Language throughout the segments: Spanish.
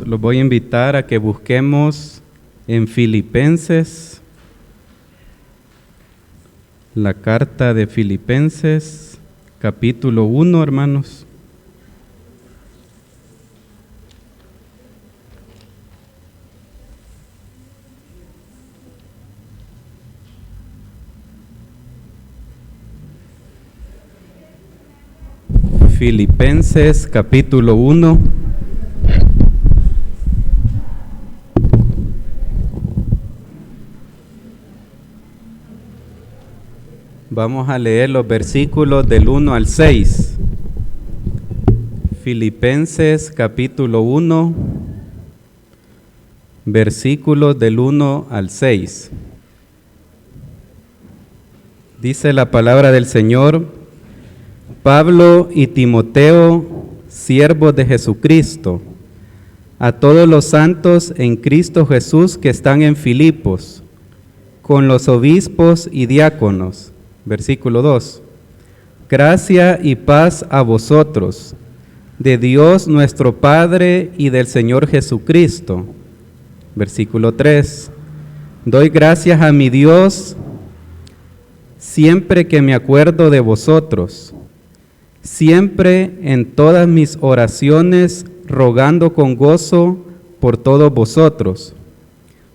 hermanos, los voy a invitar a que busquemos en Filipenses, la carta de Filipenses, capítulo 1, hermanos. Filipenses, capítulo 1. Vamos a leer los versículos del 1 al 6. Filipenses capítulo 1, versículos del 1 al 6. Dice la palabra del Señor: Pablo y Timoteo, siervos de Jesucristo, a todos los santos en Cristo Jesús que están en Filipos, con los obispos y diáconos. Versículo 2. Gracia y paz a vosotros, de Dios nuestro Padre y del Señor Jesucristo. Versículo 3. Doy gracias a mi Dios siempre que me acuerdo de vosotros, siempre en todas mis oraciones rogando con gozo por todos vosotros,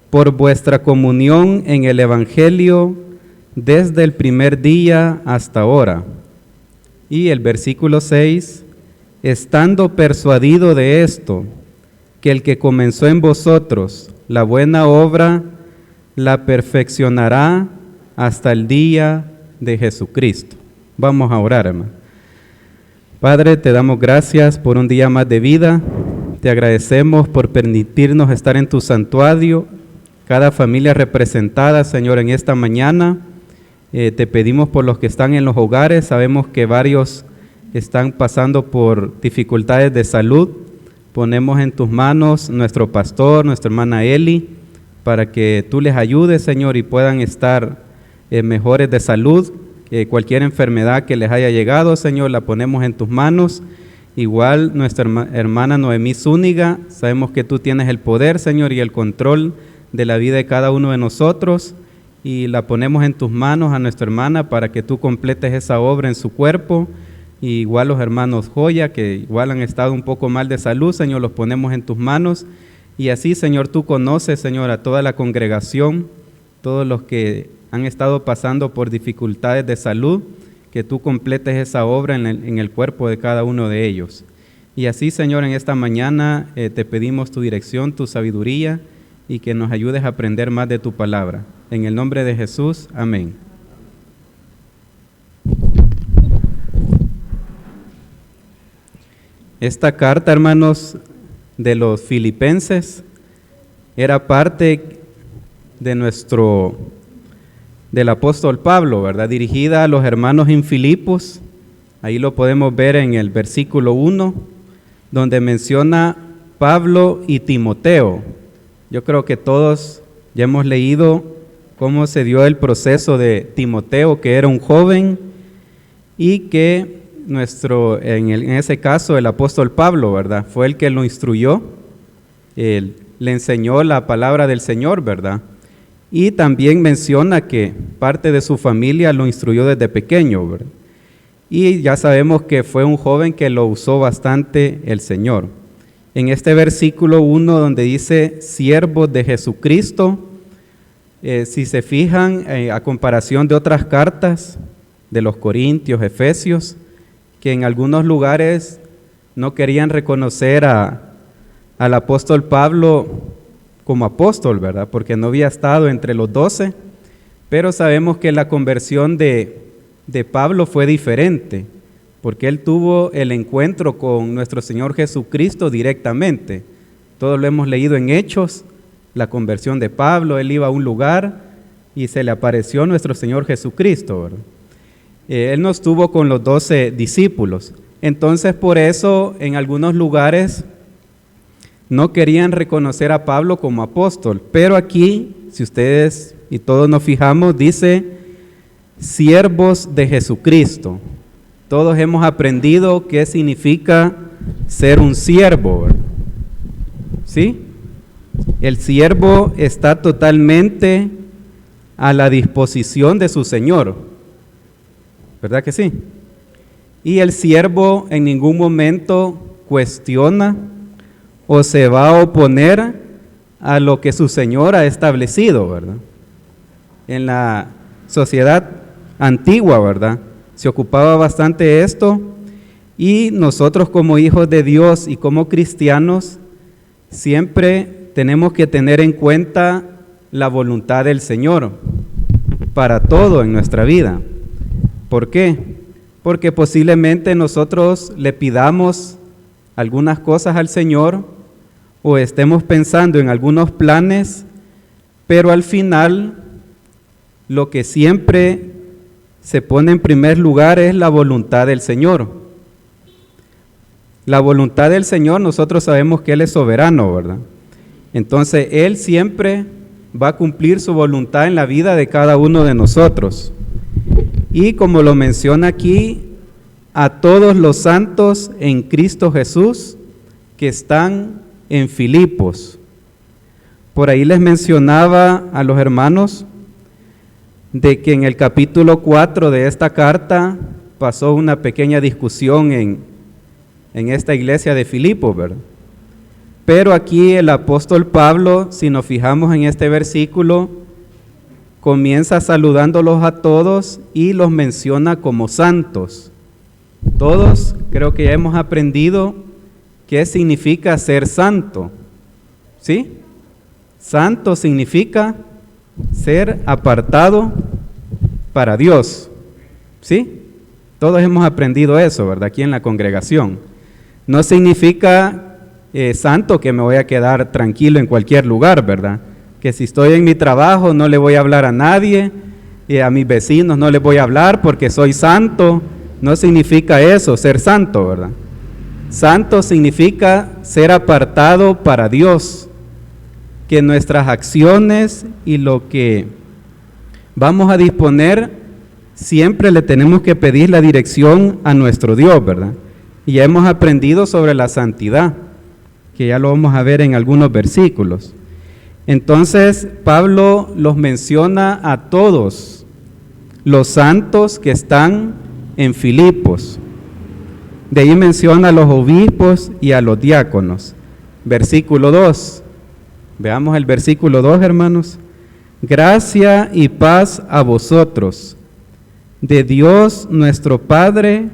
por vuestra comunión en el Evangelio desde el primer día hasta ahora. Y el versículo 6, estando persuadido de esto, que el que comenzó en vosotros la buena obra, la perfeccionará hasta el día de Jesucristo. Vamos a orar, hermano. Padre, te damos gracias por un día más de vida. Te agradecemos por permitirnos estar en tu santuario. Cada familia representada, Señor, en esta mañana. Te pedimos por los que están en los hogares. Sabemos que varios están pasando por dificultades de salud. Ponemos en tus manos nuestro pastor, nuestra hermana Eli, para que tú les ayudes, Señor, y puedan estar mejores de salud. Cualquier enfermedad que les haya llegado, Señor, la ponemos en tus manos. Igual nuestra hermana Noemí Zúñiga, sabemos que tú tienes el poder, Señor, y el control de la vida de cada uno de nosotros. Y la ponemos en tus manos a nuestra hermana para que tú completes esa obra en su cuerpo. Y igual los hermanos Joya, que igual han estado un poco mal de salud, Señor, los ponemos en tus manos. Y así, Señor, tú conoces, Señor, a toda la congregación, todos los que han estado pasando por dificultades de salud, que tú completes esa obra en el cuerpo de cada uno de ellos. Y así, Señor, en esta mañana te pedimos tu dirección, tu sabiduría, y que nos ayudes a aprender más de tu palabra. En el nombre de Jesús, amén. Esta carta, hermanos, de los filipenses, era parte del apóstol Pablo, ¿verdad? Dirigida a los hermanos en Filipos. Ahí lo podemos ver en el versículo 1, donde menciona Pablo y Timoteo. Yo creo que todos ya hemos leído cómo se dio el proceso de Timoteo, que era un joven, y que en ese caso el apóstol Pablo, ¿verdad? Fue el que lo instruyó, le enseñó la palabra del Señor, ¿verdad? Y también menciona que parte de su familia lo instruyó desde pequeño, ¿verdad? Y ya sabemos que fue un joven que lo usó bastante el Señor. En este versículo 1 donde dice siervos de Jesucristo, si se fijan a comparación de otras cartas de los Corintios, Efesios, que en algunos lugares no querían reconocer al apóstol Pablo como apóstol, ¿verdad? Porque no había estado entre los 12, pero sabemos que la conversión de Pablo fue diferente, porque él tuvo el encuentro con nuestro Señor Jesucristo directamente. Todos lo hemos leído en Hechos, la conversión de Pablo. Él iba a un lugar y se le apareció nuestro Señor Jesucristo, ¿verdad? Él no estuvo con los 12 discípulos. Entonces, por eso, en algunos lugares no querían reconocer a Pablo como apóstol. Pero aquí, si ustedes y todos nos fijamos, dice siervos de Jesucristo. Todos hemos aprendido qué significa ser un siervo, ¿verdad? ¿sí? El siervo está totalmente a la disposición de su Señor, ¿verdad que sí? Y el siervo en ningún momento cuestiona o se va a oponer a lo que su Señor ha establecido, ¿verdad? En la sociedad antigua, ¿verdad? Se ocupaba bastante esto, y nosotros como hijos de Dios y como cristianos siempre tenemos que tener en cuenta la voluntad del Señor para todo en nuestra vida. ¿Por qué? Porque posiblemente nosotros le pidamos algunas cosas al Señor o estemos pensando en algunos planes, pero al final lo que siempre se pone en primer lugar es la voluntad del Señor. La voluntad del Señor, nosotros sabemos que Él es soberano, ¿verdad? Entonces, Él siempre va a cumplir su voluntad en la vida de cada uno de nosotros. Y como lo menciona aquí, a todos los santos en Cristo Jesús que están en Filipos. Por ahí les mencionaba a los hermanos de que en el capítulo 4 de esta carta pasó una pequeña discusión en esta iglesia de Filipos, ¿verdad? Pero aquí el apóstol Pablo, si nos fijamos en este versículo, comienza saludándolos a todos y los menciona como santos. Todos creo que ya hemos aprendido qué significa ser santo, ¿sí? Santo significa ser apartado para Dios, ¿sí? Todos hemos aprendido eso, ¿verdad? Aquí en la congregación. No significa santo que me voy a quedar tranquilo en cualquier lugar, ¿verdad? Que si estoy en mi trabajo no le voy a hablar a nadie, y a mis vecinos no les voy a hablar porque soy santo. No significa eso, ser santo, ¿verdad? Santo significa ser apartado para Dios, que nuestras acciones y lo que vamos a disponer siempre le tenemos que pedir la dirección a nuestro Dios, ¿verdad? Y ya hemos aprendido sobre la santidad, que ya lo vamos a ver en algunos versículos. Entonces, Pablo los menciona a todos los santos que están en Filipos. De ahí menciona a los obispos y a los diáconos. Versículo 2. Veamos el versículo 2, hermanos. Gracia y paz a vosotros, de Dios nuestro Padre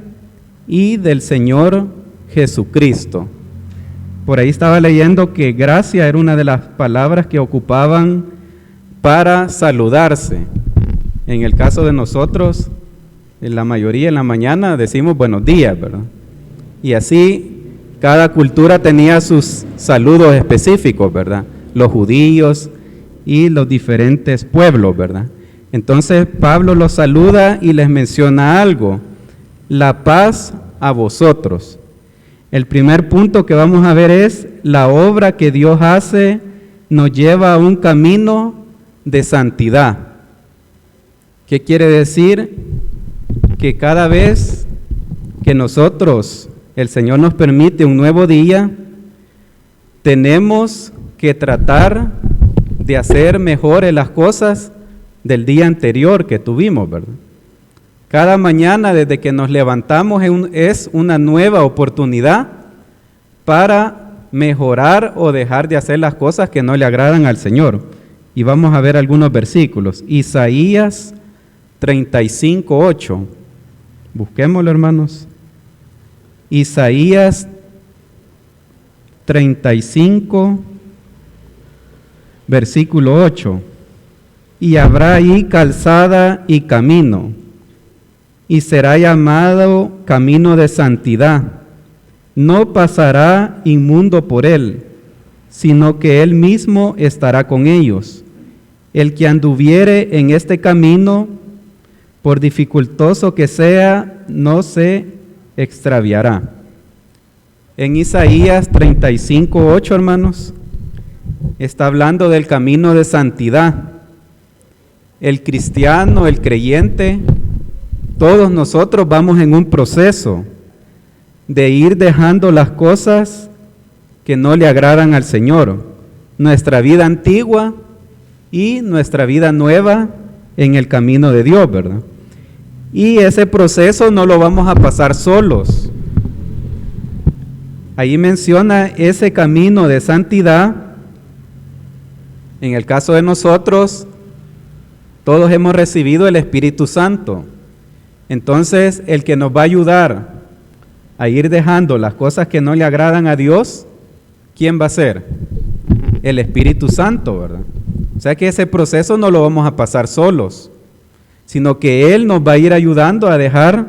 y del Señor Jesucristo. Por ahí estaba leyendo que gracia era una de las palabras que ocupaban para saludarse. En el caso de nosotros, en la mayoría en la mañana decimos buenos días, ¿verdad? Y así cada cultura tenía sus saludos específicos, ¿verdad? Los judíos y los diferentes pueblos, ¿verdad? Entonces Pablo los saluda y les menciona algo: la paz a vosotros. El primer punto que vamos a ver es la obra que Dios hace nos lleva a un camino de santidad. ¿Qué quiere decir? Que cada vez que nosotros, el Señor nos permite un nuevo día, tenemos que tratar de hacer mejores las cosas del día anterior que tuvimos, ¿verdad? Cada mañana desde que nos levantamos es una nueva oportunidad para mejorar o dejar de hacer las cosas que no le agradan al Señor. Y vamos a ver algunos versículos. Isaías 35:8. Busquémoslo, hermanos. Isaías 35, versículo 8. Y habrá ahí calzada y camino, y será llamado camino de santidad. No pasará inmundo por él, sino que él mismo estará con ellos. El que anduviere en este camino, por dificultoso que sea, no se extraviará. En Isaías 35:8, hermanos, está hablando del camino de santidad. El cristiano, el creyente, todos nosotros vamos en un proceso de ir dejando las cosas que no le agradan al Señor. Nuestra vida antigua y nuestra vida nueva en el camino de Dios, ¿verdad? Y ese proceso no lo vamos a pasar solos. Ahí menciona ese camino de santidad. En el caso de nosotros, todos hemos recibido el Espíritu Santo. Entonces, el que nos va a ayudar a ir dejando las cosas que no le agradan a Dios, ¿quién va a ser? El Espíritu Santo, ¿verdad? O sea que ese proceso no lo vamos a pasar solos, sino que Él nos va a ir ayudando a dejar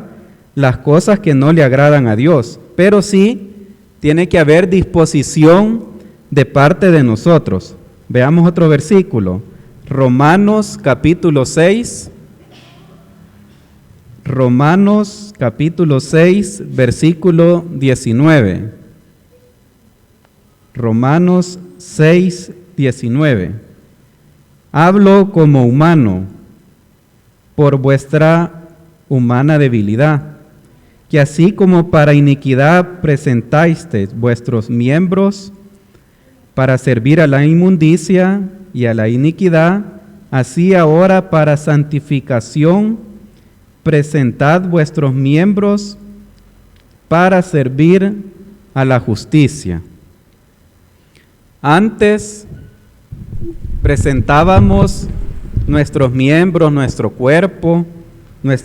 las cosas que no le agradan a Dios. Pero sí, tiene que haber disposición de parte de nosotros. Veamos otro versículo. Romanos capítulo 6. Romanos capítulo 6, versículo 19. Romanos 6, 19. Hablo como humano, por vuestra humana debilidad, que así como para iniquidad presentasteis vuestros miembros para servir a la inmundicia y a la iniquidad, así ahora para santificación presentad vuestros miembros para servir a la justicia. Antes presentábamos nuestros miembros, nuestro cuerpo,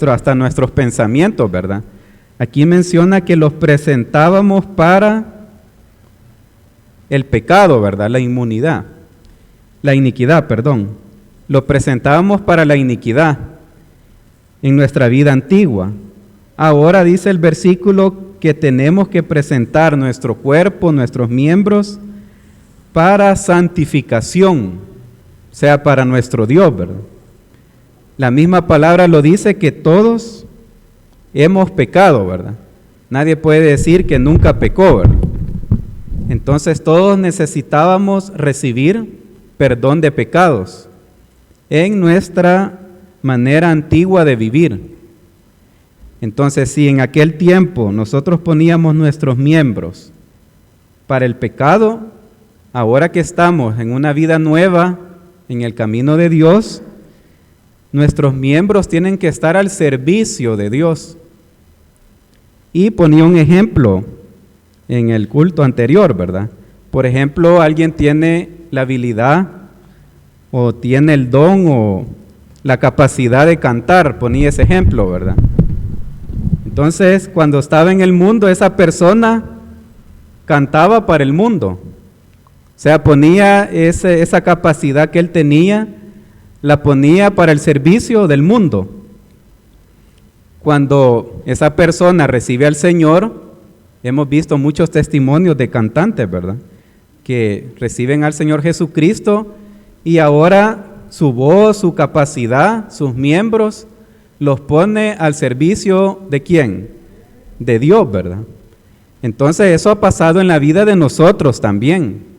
hasta nuestros pensamientos, ¿verdad? Aquí menciona que los presentábamos para el pecado, ¿verdad? La iniquidad, perdón. Los presentábamos para la iniquidad en nuestra vida antigua. Ahora dice el versículo que tenemos que presentar nuestro cuerpo, nuestros miembros, para santificación, o sea, para nuestro Dios, ¿verdad? La misma palabra lo dice que todos hemos pecado, ¿verdad? Nadie puede decir que nunca pecó, ¿verdad? Entonces todos necesitábamos recibir perdón de pecados en nuestra manera antigua de vivir. Entonces, si en aquel tiempo nosotros poníamos nuestros miembros para el pecado, ahora que estamos en una vida nueva, en el camino de Dios, nuestros miembros tienen que estar al servicio de Dios. Y ponía un ejemplo en el culto anterior, ¿verdad? Por ejemplo, alguien tiene la habilidad o tiene el don o la capacidad de cantar, ponía ese ejemplo, ¿verdad? Entonces, cuando estaba en el mundo, esa persona cantaba para el mundo. O sea, ponía esa capacidad que él tenía, la ponía para el servicio del mundo. Cuando esa persona recibe al Señor, hemos visto muchos testimonios de cantantes, ¿verdad? Que reciben al Señor Jesucristo y ahora su voz, su capacidad, sus miembros, los pone al servicio ¿de quién? De Dios, ¿verdad? Entonces eso ha pasado en la vida de nosotros también.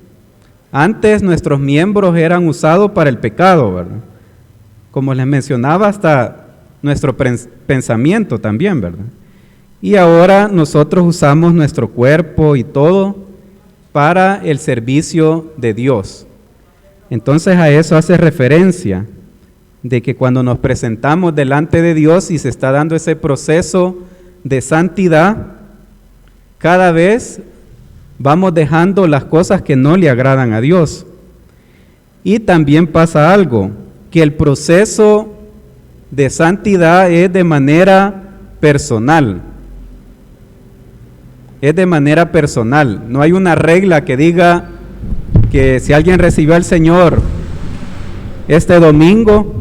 Antes nuestros miembros eran usados para el pecado, ¿verdad? Como les mencionaba, hasta nuestro pensamiento también, ¿verdad? Y ahora nosotros usamos nuestro cuerpo y todo para el servicio de Dios. Entonces a eso hace referencia, de que cuando nos presentamos delante de Dios y se está dando ese proceso de santidad, cada vez vamos dejando las cosas que no le agradan a Dios. Y también pasa algo, que el proceso de santidad es de manera personal. Es de manera personal. No hay una regla que diga que si alguien recibió al Señor este domingo,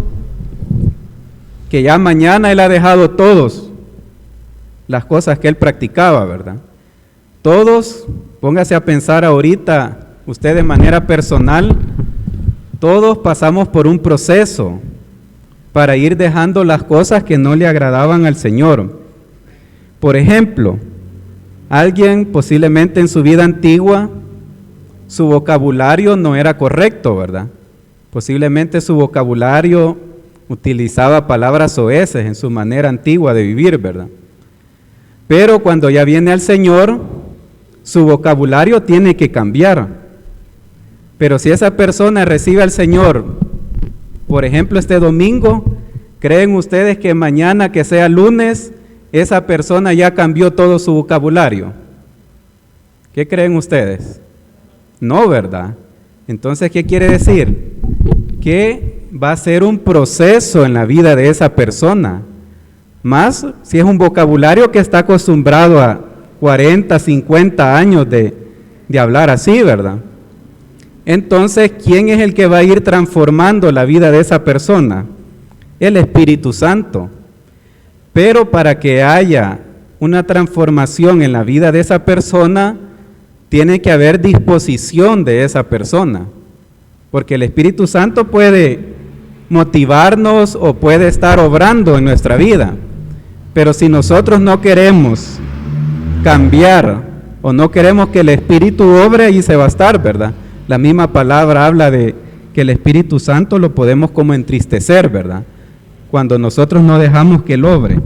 que ya mañana él ha dejado todas las cosas que él practicaba, ¿verdad? Todos, póngase a pensar ahorita, usted de manera personal, todos pasamos por un proceso para ir dejando las cosas que no le agradaban al Señor. Por ejemplo, alguien posiblemente en su vida antigua, su vocabulario no era correcto, ¿verdad? Posiblemente su vocabulario utilizaba palabras soeces en su manera antigua de vivir, ¿verdad? Pero cuando ya viene al Señor, su vocabulario tiene que cambiar. Pero si esa persona recibe al Señor, por ejemplo, este domingo, ¿creen ustedes que mañana, que sea lunes, esa persona ya cambió todo su vocabulario? ¿Qué creen ustedes? No, ¿verdad? Entonces, ¿qué quiere decir? Que va a ser un proceso en la vida de esa persona. Más si es un vocabulario que está acostumbrado a 40, 50 años de hablar así, ¿verdad? Entonces, ¿quién es el que va a ir transformando la vida de esa persona? El Espíritu Santo. Pero para que haya una transformación en la vida de esa persona, tiene que haber disposición de esa persona. Porque el Espíritu Santo puede motivarnos o puede estar obrando en nuestra vida. Pero si nosotros no queremos cambiar o no queremos que el Espíritu obre, ahí se va a estar, ¿verdad? La misma palabra habla de que el Espíritu Santo lo podemos como entristecer, ¿verdad? Cuando nosotros no dejamos que él obre.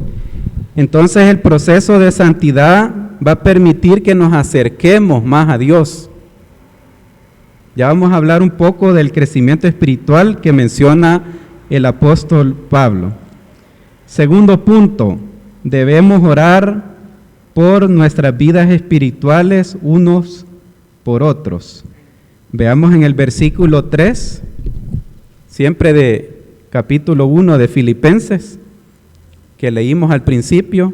Entonces el proceso de santidad va a permitir que nos acerquemos más a Dios. Ya vamos a hablar un poco del crecimiento espiritual que menciona el apóstol Pablo. Segundo punto, debemos orar por nuestras vidas espirituales unos por otros. Veamos en el versículo 3, siempre de capítulo 1 de Filipenses, que leímos al principio.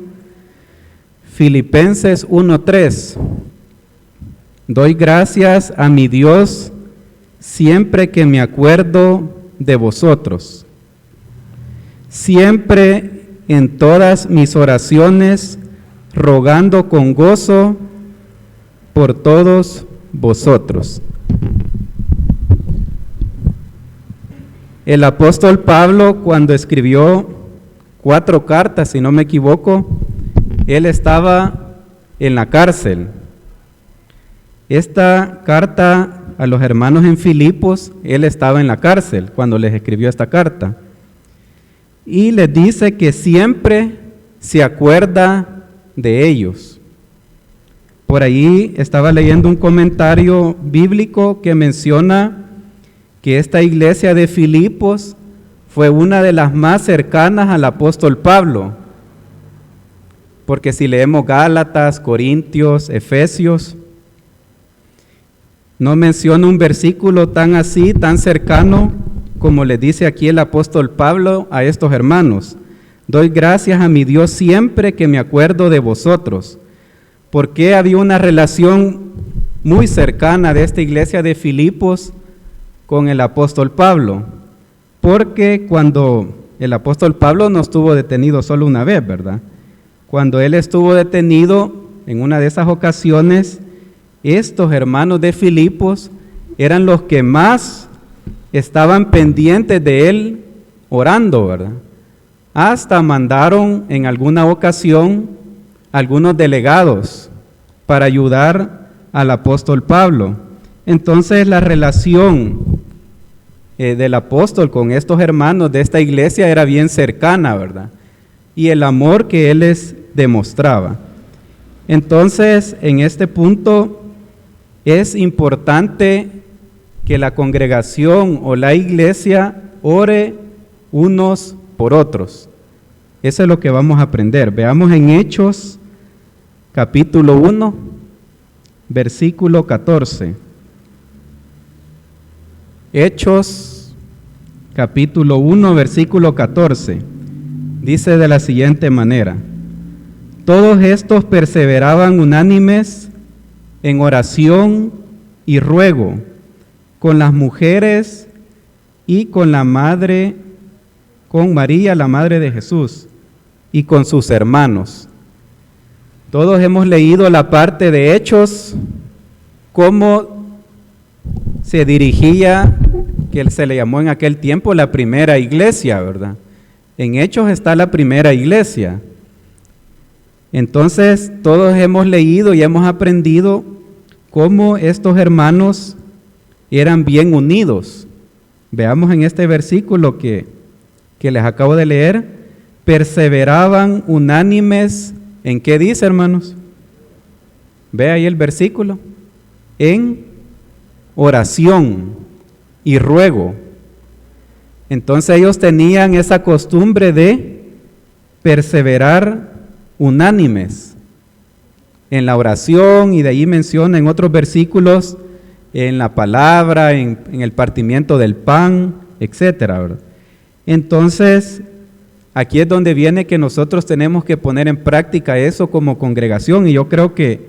Filipenses 1:3. Doy gracias a mi Dios siempre que me acuerdo de vosotros. Siempre en todas mis oraciones, rogando con gozo por todos vosotros. El apóstol Pablo, cuando escribió 4 cartas, si no me equivoco, él estaba en la cárcel. Esta carta a los hermanos en Filipos, él estaba en la cárcel cuando les escribió esta carta. Y les dice que siempre se acuerda de ellos. Por ahí estaba leyendo un comentario bíblico que menciona que esta iglesia de Filipos fue una de las más cercanas al apóstol Pablo. Porque si leemos Gálatas, Corintios, Efesios, no menciona un versículo tan así, tan cercano, como le dice aquí el apóstol Pablo a estos hermanos. Doy gracias a mi Dios siempre que me acuerdo de vosotros. Porque había una relación muy cercana de esta iglesia de Filipos con el apóstol Pablo. Porque cuando el apóstol Pablo no estuvo detenido solo una vez, ¿verdad? Cuando él estuvo detenido en una de esas ocasiones, estos hermanos de Filipos eran los que más estaban pendientes de él orando, ¿verdad? Hasta mandaron en alguna ocasión algunos delegados para ayudar al apóstol Pablo. Entonces la relación del apóstol con estos hermanos de esta iglesia era bien cercana, ¿verdad? Y el amor que él les demostraba. Entonces, en este punto es importante que la congregación o la iglesia ore unos por otros. Eso es lo que vamos a aprender. Veamos en Hechos, capítulo 1, versículo 14. Hechos, capítulo 1, versículo 14. Dice de la siguiente manera: todos estos perseveraban unánimes en oración y ruego con las mujeres y con la madre, con María, la madre de Jesús, y con sus hermanos. Todos hemos leído la parte de Hechos, cómo se dirigía, que se le llamó en aquel tiempo la primera iglesia, ¿verdad? En Hechos está la primera iglesia. Entonces, todos hemos leído y hemos aprendido cómo estos hermanos eran bien unidos. Veamos en este versículo que les acabo de leer: perseveraban unánimes, ¿en qué dice, hermanos? Ve ahí el versículo. En oración y ruego. Entonces ellos tenían esa costumbre de perseverar unánimes en la oración, y de ahí menciona en otros versículos, en la palabra, en el partimiento del pan, etcétera, ¿verdad? Entonces, aquí es donde viene que nosotros tenemos que poner en práctica eso como congregación, y yo creo que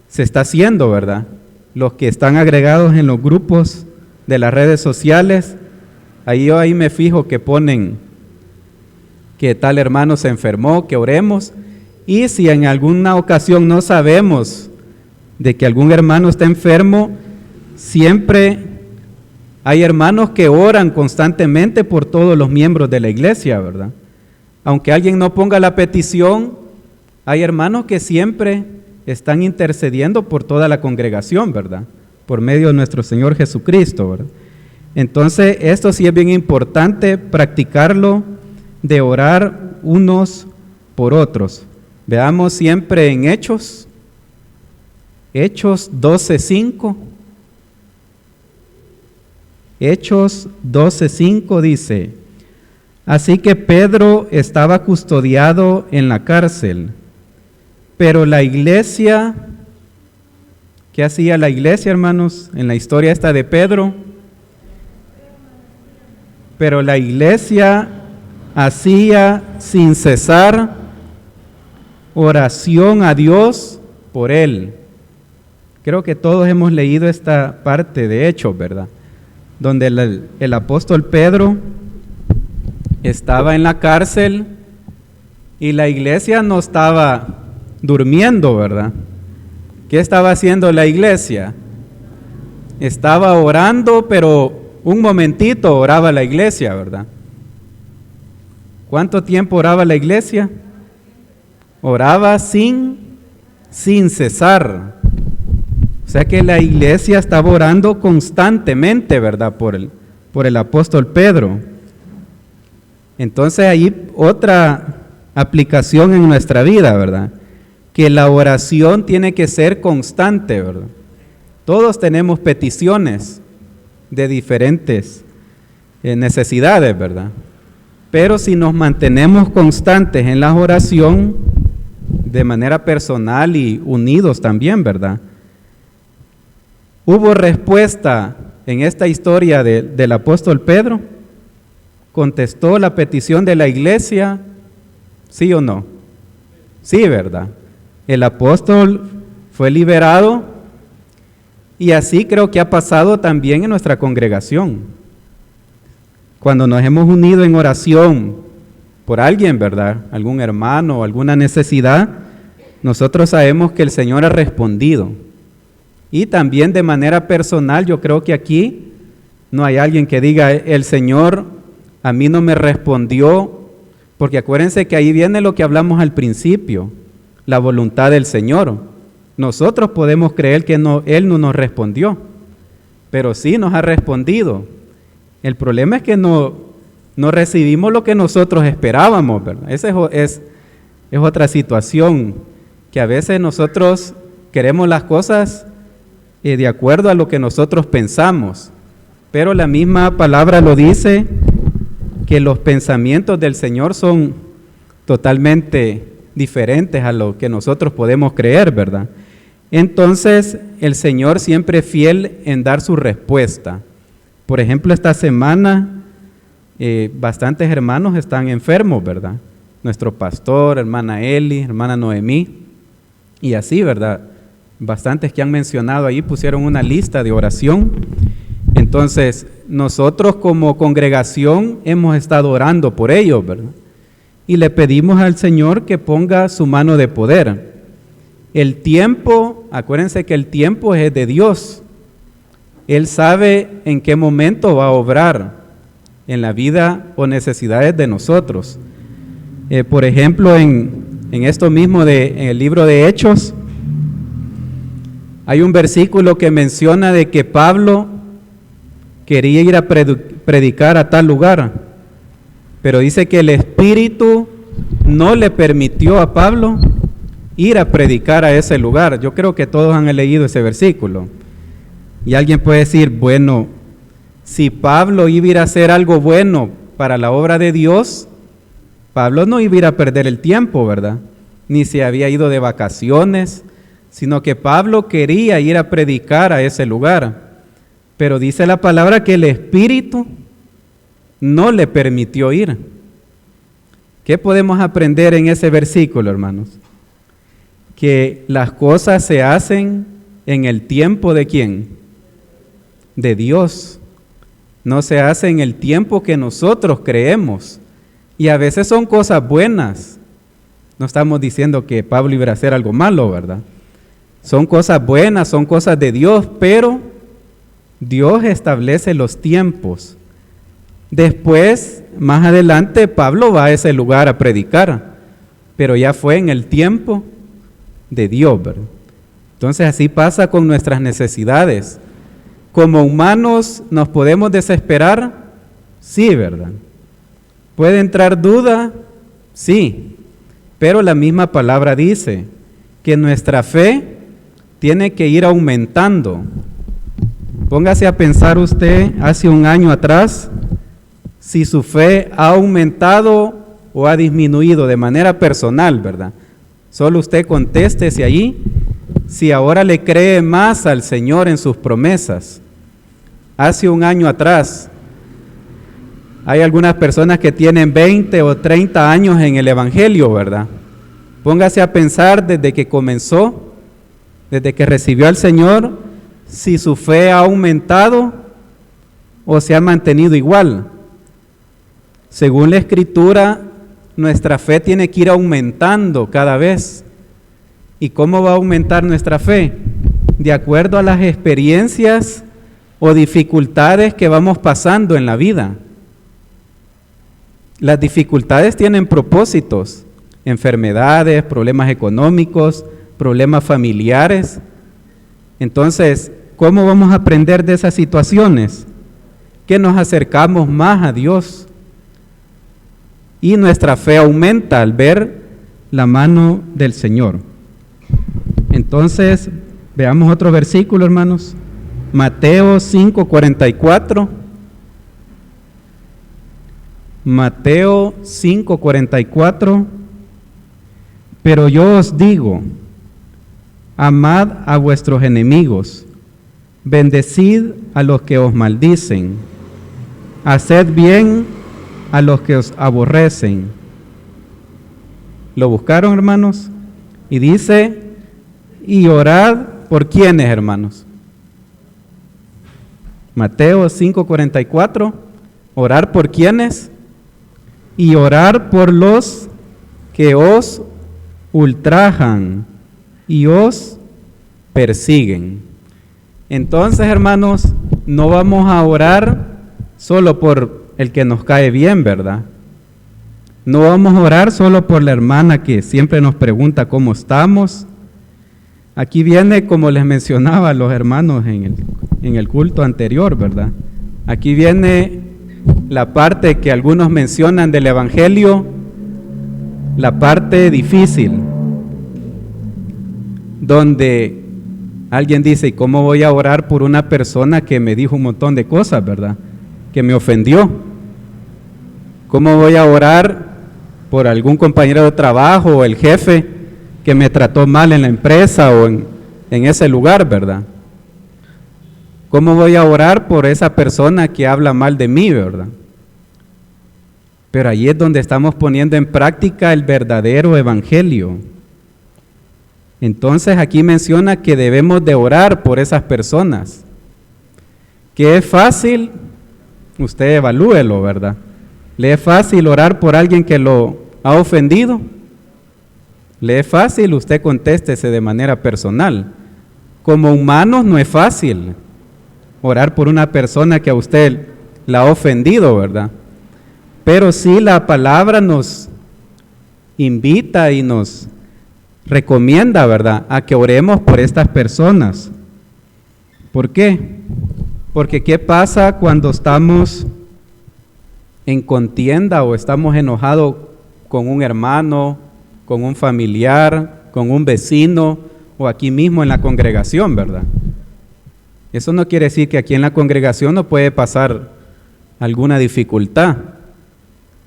se está haciendo, ¿verdad? Los que están agregados en los grupos de las redes sociales, ahí me fijo que ponen que tal hermano se enfermó, que oremos, y si en alguna ocasión no sabemos de que algún hermano está enfermo, siempre hay hermanos que oran constantemente por todos los miembros de la iglesia, ¿verdad? Aunque alguien no ponga la petición, hay hermanos que siempre están intercediendo por toda la congregación, ¿verdad? Por medio de nuestro Señor Jesucristo, ¿verdad? Entonces, esto sí es bien importante, practicarlo, de orar unos por otros. Veamos siempre en Hechos 12:5. Hechos 12:5 dice: así que Pedro estaba custodiado en la cárcel, pero la iglesia, ¿qué hacía la iglesia, hermanos? En la historia esta de Pedro, pero la iglesia hacía sin cesar oración a Dios por él. Creo que todos hemos leído esta parte de Hechos, ¿verdad? Donde el apóstol Pedro estaba en la cárcel y la iglesia no estaba durmiendo, ¿verdad? ¿Qué estaba haciendo la iglesia? Estaba orando, pero un momentito oraba la iglesia, ¿verdad? ¿Cuánto tiempo oraba la iglesia? Oraba sin cesar. O sea que la iglesia estaba orando constantemente, ¿verdad? Por el apóstol Pedro. Entonces ahí otra aplicación en nuestra vida, ¿verdad? Que la oración tiene que ser constante, ¿verdad? Todos tenemos peticiones de diferentes necesidades, ¿verdad? Pero si nos mantenemos constantes en la oración, de manera personal y unidos también, ¿verdad? ¿Hubo respuesta en esta historia del apóstol Pedro? ¿Contestó la petición de la iglesia? ¿Sí o no? Sí, ¿verdad? El apóstol fue liberado, y así creo que ha pasado también en nuestra congregación. Cuando nos hemos unido en oración por alguien, ¿verdad? Algún hermano o alguna necesidad, nosotros sabemos que el Señor ha respondido. Y también de manera personal, yo creo que aquí no hay alguien que diga, el Señor a mí no me respondió, porque acuérdense que ahí viene lo que hablamos al principio, la voluntad del Señor. Nosotros podemos creer que Él no nos respondió, pero sí nos ha respondido. El problema es que no recibimos lo que nosotros esperábamos, ¿verdad? Esa es otra situación, que a veces nosotros queremos las cosas de acuerdo a lo que nosotros pensamos, pero la misma palabra lo dice, que los pensamientos del Señor son totalmente diferentes a lo que nosotros podemos creer, ¿verdad? Entonces, el Señor siempre es fiel en dar su respuesta. Por ejemplo, esta semana, bastantes hermanos están enfermos, ¿verdad? Nuestro pastor, hermana Eli, hermana Noemí, y así, ¿verdad? Bastantes que han mencionado ahí pusieron una lista de oración. Entonces, nosotros como congregación hemos estado orando por ellos, ¿verdad? Y le pedimos al Señor que ponga su mano de poder. El tiempo, acuérdense que el tiempo es de Dios. Él sabe en qué momento va a obrar en la vida o necesidades de nosotros. Por ejemplo, en esto mismo en el libro de Hechos, hay un versículo que menciona de que Pablo quería ir a predicar a tal lugar, pero dice que el Espíritu no le permitió a Pablo ir a predicar a ese lugar. Yo creo que todos han leído ese versículo. Y alguien puede decir, bueno, si Pablo iba a ir a hacer algo bueno para la obra de Dios, Pablo no iba a ir a perder el tiempo, ¿verdad? Ni se había ido de vacaciones, sino que Pablo quería ir a predicar a ese lugar. Pero dice la palabra que el Espíritu no le permitió ir. ¿Qué podemos aprender en ese versículo, hermanos? Que las cosas se hacen en el tiempo ¿de quién? De Dios. No se hace en el tiempo que nosotros creemos. Y a veces son cosas buenas. No estamos diciendo que Pablo iba a hacer algo malo, ¿verdad? Son cosas buenas, son cosas de Dios, pero Dios establece los tiempos. Después, más adelante, Pablo va a ese lugar a predicar, pero ya fue en el tiempo de Dios, ¿verdad? Entonces así pasa con nuestras necesidades. Como humanos nos podemos desesperar, sí, ¿verdad? ¿Puede entrar duda? Sí, pero la misma palabra dice que nuestra fe tiene que ir aumentando. Póngase a pensar usted hace un año atrás, si su fe ha aumentado o ha disminuido de manera personal, ¿verdad? Solo usted contéstese allí si ahora le cree más al Señor en sus promesas. Hace un año atrás, hay algunas personas que tienen 20 o 30 años en el Evangelio, ¿verdad? Póngase a pensar desde que comenzó, desde que recibió al Señor, si su fe ha aumentado o se ha mantenido igual. Según la Escritura, nuestra fe tiene que ir aumentando cada vez. ¿Y cómo va a aumentar nuestra fe? De acuerdo a las experiencias o dificultades que vamos pasando en la vida. Las dificultades tienen propósitos, enfermedades, problemas económicos, problemas familiares. Entonces, ¿cómo vamos a aprender de esas situaciones? Que nos acercamos más a Dios. Y nuestra fe aumenta al ver la mano del Señor. Entonces, veamos otro versículo, hermanos. Mateo 5:44. Mateo 5:44. Pero yo os digo, amad a vuestros enemigos, bendecid a los que os maldicen, haced bien a los que os aborrecen. ¿Lo buscaron, hermanos? Y dice, y orad por quiénes, hermanos. Mateo 5:44, orar por quiénes, y orar por los que os ultrajan y os persiguen. Entonces, hermanos, no vamos a orar solo por el que nos cae bien, ¿verdad? No vamos a orar solo por la hermana que siempre nos pregunta cómo estamos. Aquí viene, como les mencionaba a los hermanos en el culto anterior, ¿verdad? Aquí viene la parte que algunos mencionan del Evangelio, la parte difícil, donde alguien dice, ¿y cómo voy a orar por una persona que me dijo un montón de cosas, verdad? Que me ofendió. ¿Cómo voy a orar por algún compañero de trabajo o el jefe que me trató mal en la empresa o en ese lugar, verdad? ¿Cómo voy a orar por esa persona que habla mal de mí, verdad? Pero ahí es donde estamos poniendo en práctica el verdadero evangelio. Entonces aquí menciona que debemos de orar por esas personas. Que es fácil, usted evalúelo, ¿verdad? ¿Le es fácil orar por alguien que lo ha ofendido? ¿Le es fácil? Usted contéstese de manera personal. Como humanos no es fácil orar por una persona que a usted la ha ofendido, ¿verdad? Pero sí la palabra nos invita y nos recomienda, ¿verdad?, a que oremos por estas personas. ¿Por qué? Porque ¿qué pasa cuando estamos en contienda o estamos enojados con un hermano, con un familiar, con un vecino o aquí mismo en la congregación, ¿verdad? Eso no quiere decir que aquí en la congregación no puede pasar alguna dificultad.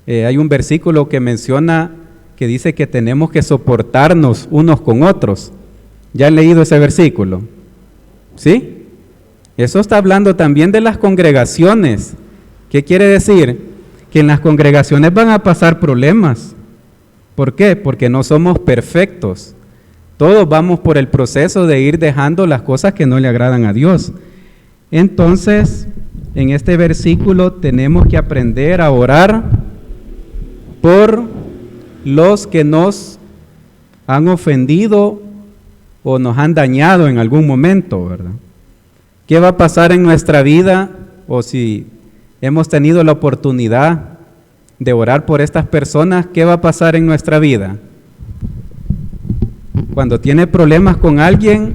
Hay un versículo que menciona, que dice que tenemos que soportarnos unos con otros. ¿Ya han leído ese versículo? ¿Sí? Eso está hablando también de las congregaciones. ¿Qué quiere decir? Que en las congregaciones van a pasar problemas. ¿Por qué? Porque no somos perfectos. Todos vamos por el proceso de ir dejando las cosas que no le agradan a Dios. Entonces, en este versículo tenemos que aprender a orar por los que nos han ofendido o nos han dañado en algún momento, ¿verdad? ¿Qué va a pasar en nuestra vida? O si hemos tenido la oportunidad de orar por estas personas, ¿qué va a pasar en nuestra vida? Cuando tiene problemas con alguien,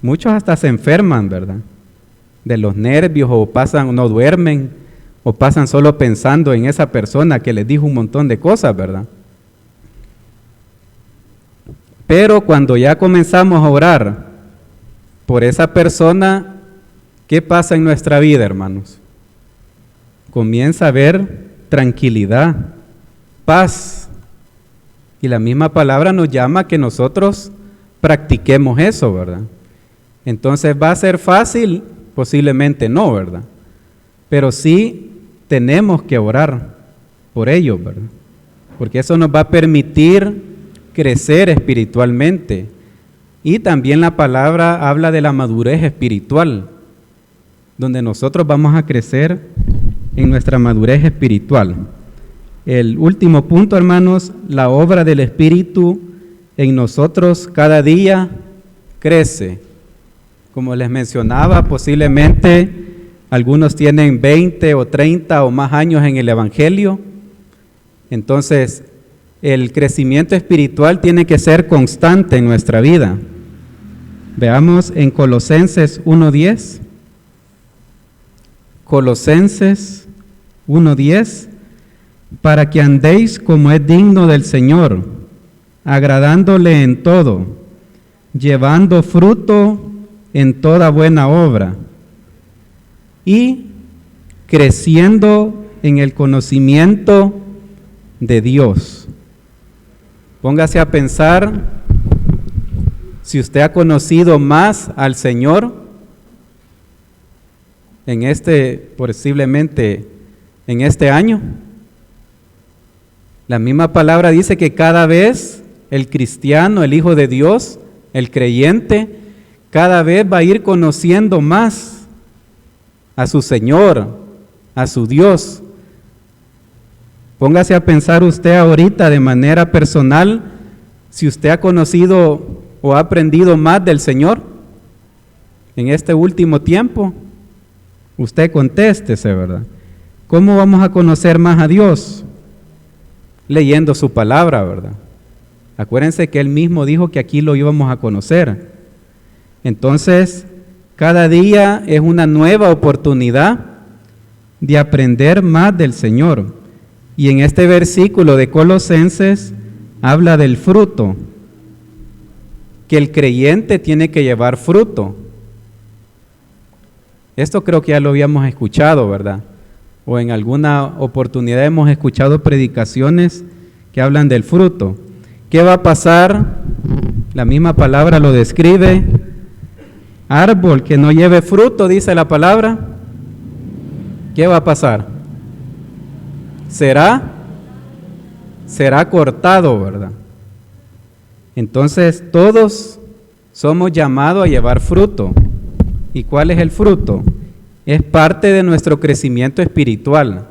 muchos hasta se enferman, ¿verdad? De los nervios, o no duermen, o pasan solo pensando en esa persona que les dijo un montón de cosas, ¿verdad? Pero cuando ya comenzamos a orar por esa persona, ¿qué pasa en nuestra vida, hermanos? Comienza a haber tranquilidad, paz. Y la misma palabra nos llama a que nosotros practiquemos eso, ¿verdad? Entonces, ¿va a ser fácil? Posiblemente no, ¿verdad? Pero sí tenemos que orar por ello, ¿verdad? Porque eso nos va a permitir crecer espiritualmente. Y también la palabra habla de la madurez espiritual, donde nosotros vamos a crecer en nuestra madurez espiritual. El último punto, hermanos, la obra del Espíritu en nosotros cada día crece. Como les mencionaba, posiblemente algunos tienen 20 o 30 o más años en el Evangelio. Entonces, el crecimiento espiritual tiene que ser constante en nuestra vida. Veamos en Colosenses 1:10. Colosenses 1:10. Para que andéis como es digno del Señor, agradándole en todo, llevando fruto en toda buena obra y creciendo en el conocimiento de Dios. Póngase a pensar si usted ha conocido más al Señor posiblemente en este año. La misma palabra dice que cada vez el cristiano, el Hijo de Dios, el creyente, cada vez va a ir conociendo más a su Señor, a su Dios. Póngase a pensar usted ahorita de manera personal, si usted ha conocido o ha aprendido más del Señor en este último tiempo. Usted contéstese, ¿verdad? ¿Cómo vamos a conocer más a Dios? Leyendo su palabra, ¿verdad? Acuérdense que Él mismo dijo que aquí lo íbamos a conocer. Entonces, cada día es una nueva oportunidad de aprender más del Señor. Y en este versículo de Colosenses habla del fruto, que el creyente tiene que llevar fruto. Esto creo que ya lo habíamos escuchado, ¿verdad? O en alguna oportunidad hemos escuchado predicaciones que hablan del fruto. ¿Qué va a pasar? La misma palabra lo describe. Árbol que no lleve fruto, dice la palabra. ¿Qué va a pasar? Será cortado, ¿verdad? Entonces todos somos llamados a llevar fruto. ¿Y cuál es el fruto? Es parte de nuestro crecimiento espiritual.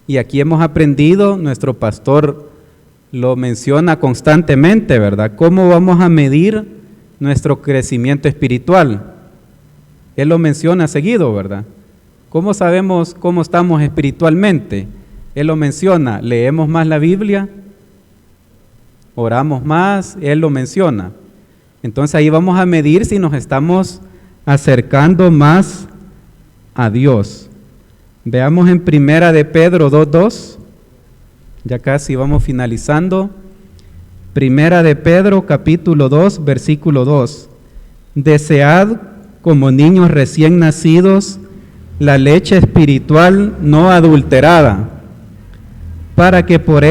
Y aquí hemos aprendido, nuestro pastor lo menciona constantemente, ¿verdad? ¿Cómo vamos a medir nuestro crecimiento espiritual? Él lo menciona seguido, ¿verdad? ¿Cómo sabemos cómo estamos espiritualmente? Él lo menciona, leemos más la Biblia, oramos más, Él lo menciona. Entonces ahí vamos a medir si nos estamos acercando más a Dios. Veamos en Primera de Pedro 2:2, ya casi vamos finalizando. Primera de Pedro, capítulo 2, versículo 2. Desead como niños recién nacidos la leche espiritual no adulterada, para que por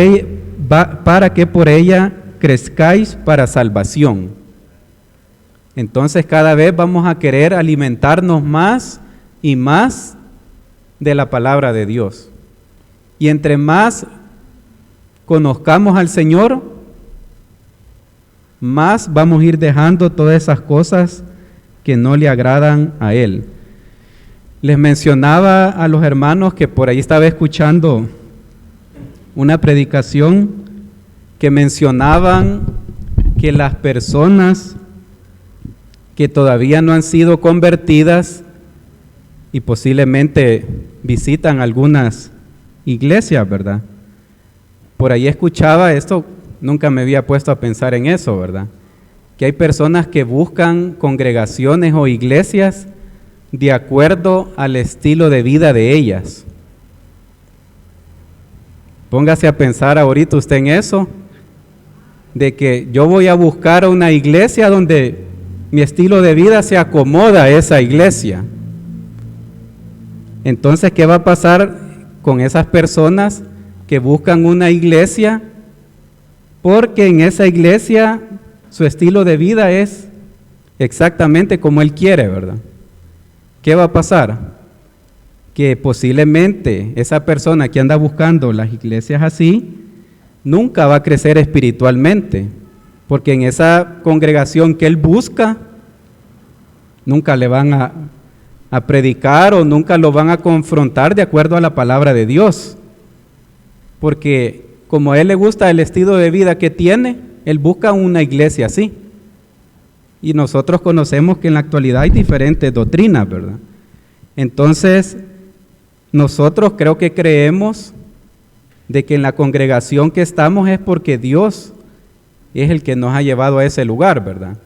ella crezcáis para salvación. Entonces cada vez vamos a querer alimentarnos más y más de la palabra de Dios. Y entre más conozcamos al Señor, más vamos a ir dejando todas esas cosas que no le agradan a Él. Les mencionaba a los hermanos que por ahí estaba escuchando una predicación que mencionaban que las personas que todavía no han sido convertidas y posiblemente visitan algunas iglesias, ¿verdad? Por ahí escuchaba esto, nunca me había puesto a pensar en eso, ¿verdad? Que hay personas que buscan congregaciones o iglesias de acuerdo al estilo de vida de ellas. Póngase a pensar ahorita usted en eso, de que yo voy a buscar una iglesia donde mi estilo de vida se acomoda a esa iglesia. Entonces, ¿qué va a pasar con esas personas que buscan una iglesia porque en esa iglesia su estilo de vida es exactamente como él quiere, ¿verdad? ¿Qué va a pasar? Que posiblemente esa persona que anda buscando las iglesias así, nunca va a crecer espiritualmente, porque en esa congregación que él busca, nunca le van a predicar o nunca lo van a confrontar de acuerdo a la palabra de Dios, porque como a él le gusta el estilo de vida que tiene, él busca una iglesia así. Y nosotros conocemos que en la actualidad hay diferentes doctrinas, ¿verdad? Entonces, nosotros creo que creemos de que en la congregación que estamos es porque Dios es el que nos ha llevado a ese lugar, ¿verdad?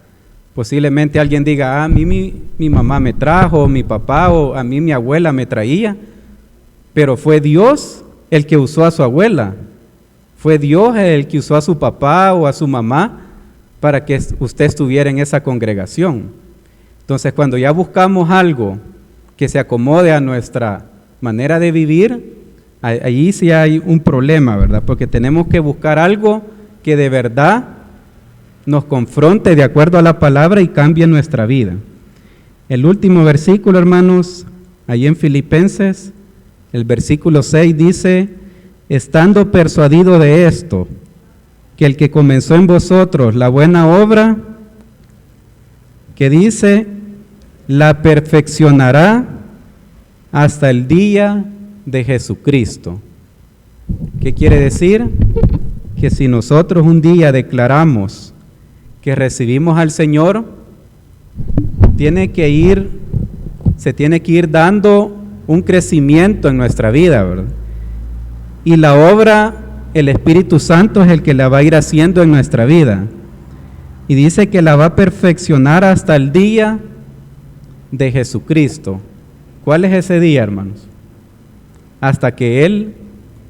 Posiblemente alguien diga, a mí mi mamá me trajo, o mi papá, o a mí mi abuela me traía, pero fue Dios el que usó a su abuela, fue Dios el que usó a su papá o a su mamá para que usted estuviera en esa congregación. Entonces, cuando ya buscamos algo que se acomode a nuestra manera de vivir, allí sí hay un problema, ¿verdad? Porque tenemos que buscar algo que de verdad nos confronte de acuerdo a la palabra y cambie nuestra vida. El último versículo, hermanos, ahí en Filipenses, el versículo 6 dice, estando persuadido de esto, que el que comenzó en vosotros la buena obra, que dice, la perfeccionará hasta el día de Jesucristo. ¿Qué quiere decir? Que si nosotros un día declaramos que recibimos al Señor, se tiene que ir dando un crecimiento en nuestra vida, ¿verdad? Y la obra, el Espíritu Santo es el que la va a ir haciendo en nuestra vida. Y dice que la va a perfeccionar hasta el día de Jesucristo. ¿Cuál es ese día, hermanos? Hasta que Él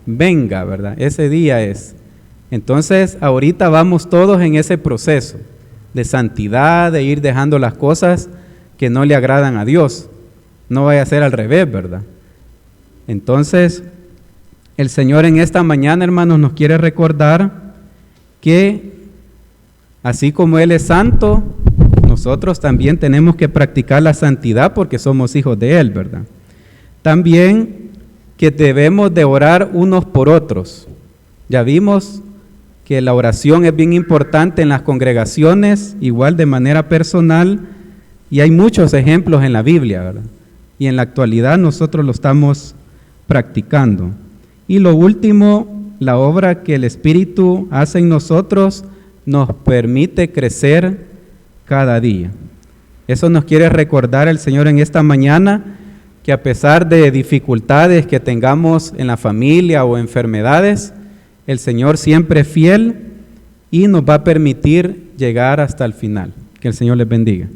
venga, ¿verdad? Ese día es. Entonces, ahorita vamos todos en ese proceso de santidad, de ir dejando las cosas que no le agradan a Dios. No vaya a ser al revés, ¿verdad? Entonces, el Señor en esta mañana, hermanos, nos quiere recordar que así como Él es santo, nosotros también tenemos que practicar la santidad porque somos hijos de Él, ¿verdad? También que debemos de orar unos por otros. Ya vimos que la oración es bien importante en las congregaciones, igual de manera personal, y hay muchos ejemplos en la Biblia, ¿verdad? Y en la actualidad nosotros lo estamos practicando. Y lo último, la obra que el Espíritu hace en nosotros nos permite crecer cada día. Eso nos quiere recordar el Señor en esta mañana, que a pesar de dificultades que tengamos en la familia o enfermedades, el Señor siempre es fiel y nos va a permitir llegar hasta el final. Que el Señor les bendiga.